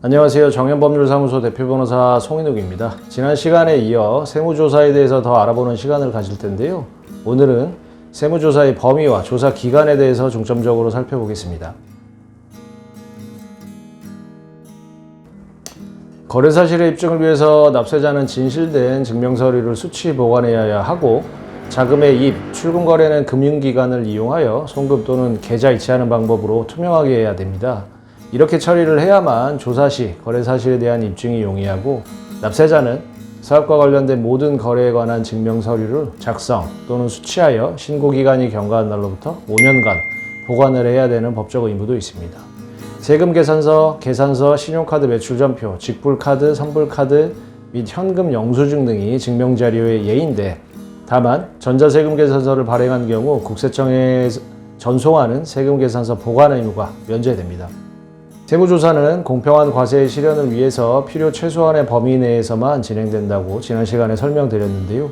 안녕하세요. 정현법률사무소 대표변호사 송인욱입니다. 지난 시간에 이어 세무조사에 대해서 더 알아보는 시간을 가질 텐데요. 오늘은 세무조사의 범위와 조사 기간에 대해서 중점적으로 살펴보겠습니다. 거래사실의 입증을 위해서 납세자는 진실된 증명서류를 수치 보관해야 하고, 자금의 입, 출금 거래는 금융기관을 이용하여 송금 또는 계좌 이체하는 방법으로 투명하게 해야 됩니다. 이렇게 처리를 해야만 조사 시 거래 사실에 대한 입증이 용이하고, 납세자는 사업과 관련된 모든 거래에 관한 증명 서류를 작성 또는 수취하여 신고기간이 경과한 날로부터 5년간 보관을 해야 되는 법적 의무도 있습니다. 세금 계산서, 계산서, 신용카드 매출전표, 직불카드, 선불카드 및 현금 영수증 등이 증명자료의 예인데, 다만 전자세금 계산서를 발행한 경우 국세청에 전송하는 세금 계산서 보관 의무가 면제됩니다. 세무조사는 공평한 과세의 실현을 위해서 필요 최소한의 범위 내에서만 진행된다고 지난 시간에 설명드렸는데요.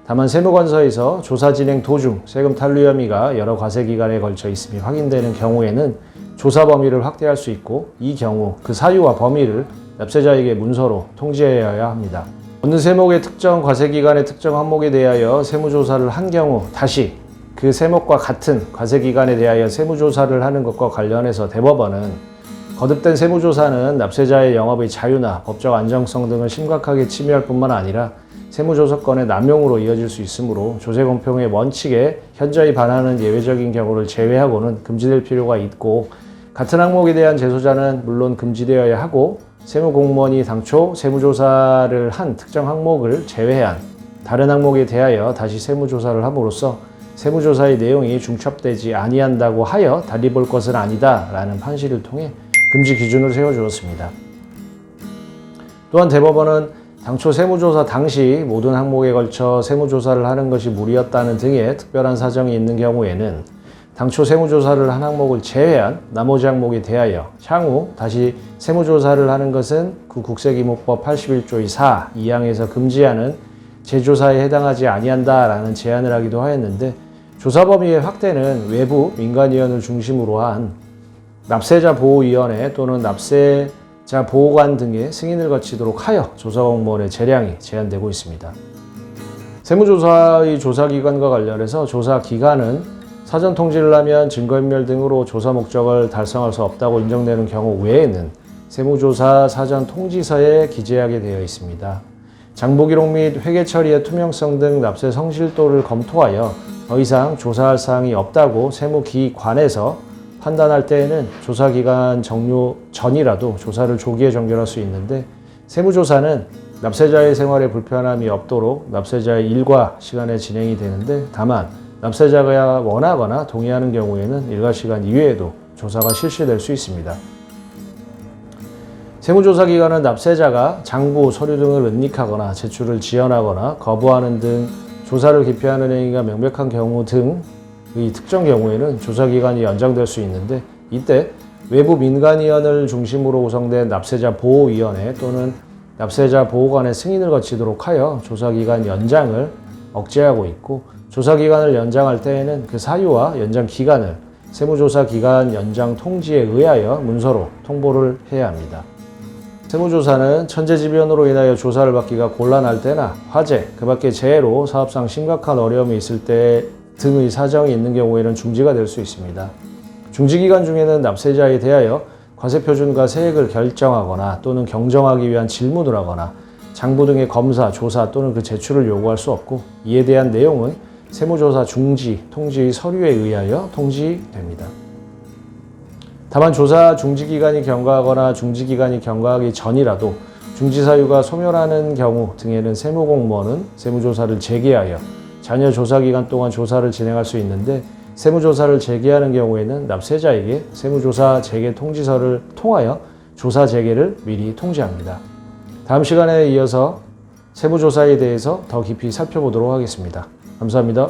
다만 세무관서에서 조사 진행 도중 세금 탈루 혐의가 여러 과세기간에 걸쳐 있음이 확인되는 경우에는 조사 범위를 확대할 수 있고, 이 경우 그 사유와 범위를 납세자에게 문서로 통지해야 합니다. 어느 세목의 특정 과세기간의 특정 항목에 대하여 세무조사를 한 경우 다시 그 세목과 같은 과세기간에 대하여 세무조사를 하는 것과 관련해서 대법원은 거듭된 세무조사는 납세자의 영업의 자유나 법적 안정성 등을 심각하게 침해할 뿐만 아니라 세무조사권의 남용으로 이어질 수 있으므로 조세공평의 원칙에 현저히 반하는 예외적인 경우를 제외하고는 금지될 필요가 있고, 같은 항목에 대한 재소자는 물론 금지되어야 하고, 세무공무원이 당초 세무조사를 한 특정 항목을 제외한 다른 항목에 대하여 다시 세무조사를 함으로써 세무조사의 내용이 중첩되지 아니한다고 하여 달리 볼 것은 아니다 라는 판시를 통해 금지 기준을 세워주었습니다. 또한 대법원은 당초 세무조사 당시 모든 항목에 걸쳐 세무조사를 하는 것이 무리였다는 등의 특별한 사정이 있는 경우에는 당초 세무조사를 한 항목을 제외한 나머지 항목에 대하여 향후 다시 세무조사를 하는 것은 국세기록법 81조의 4, 2항에서 금지하는 재조사에 해당하지 아니한다라는 제안을 하기도 하였는데, 조사 범위의 확대는 외부 민간위원을 중심으로 한 납세자 보호위원회 또는 납세자 보호관 등의 승인을 거치도록 하여 조사공무원의 재량이 제한되고 있습니다. 세무조사의 조사기간과 관련해서 조사기간은 사전 통지를 하면 증거인멸 등으로 조사 목적을 달성할 수 없다고 인정되는 경우 외에는 세무조사 사전 통지서에 기재하게 되어 있습니다. 장부기록 및 회계처리의 투명성 등 납세 성실도를 검토하여 더 이상 조사할 사항이 없다고 세무기관에서 판단할 때에는 조사기간 종료 전이라도 조사를 조기에 종결할 수 있는데, 세무조사는 납세자의 생활에 불편함이 없도록 납세자의 일과 시간에 진행이 되는데, 다만 납세자가 원하거나 동의하는 경우에는 일과 시간 이외에도 조사가 실시될 수 있습니다. 세무조사 기간은 납세자가 장부, 서류 등을 은닉하거나 제출을 지연하거나 거부하는 등 조사를 기피하는 행위가 명백한 경우 등의 특정 경우에는 조사기간이 연장될 수 있는데, 이때 외부 민간위원을 중심으로 구성된 납세자 보호위원회 또는 납세자 보호관의 승인을 거치도록 하여 조사기간 연장을 억제하고 있고, 조사기간을 연장할 때에는 그 사유와 연장 기간을 세무조사 기간 연장 통지에 의하여 문서로 통보를 해야 합니다. 세무조사는 천재지변으로 인하여 조사를 받기가 곤란할 때나 화재, 그 밖의 재해로 사업상 심각한 어려움이 있을 때 등의 사정이 있는 경우에는 중지가 될 수 있습니다. 중지기간 중에는 납세자에 대하여 과세표준과 세액을 결정하거나 또는 경정하기 위한 질문을 하거나 장부 등의 검사, 조사 또는 그 제출을 요구할 수 없고, 이에 대한 내용은 세무조사 중지, 통지의 서류에 의하여 통지됩니다. 다만 조사 중지기간이 경과하거나 중지기간이 경과하기 전이라도 중지사유가 소멸하는 경우 등에는 세무공무원은 세무조사를 재개하여 잔여 조사기간 동안 조사를 진행할 수 있는데, 세무조사를 재개하는 경우에는 납세자에게 세무조사 재개 통지서를 통하여 조사 재개를 미리 통지합니다. 다음 시간에 이어서 세무조사에 대해서 더 깊이 살펴보도록 하겠습니다. 감사합니다.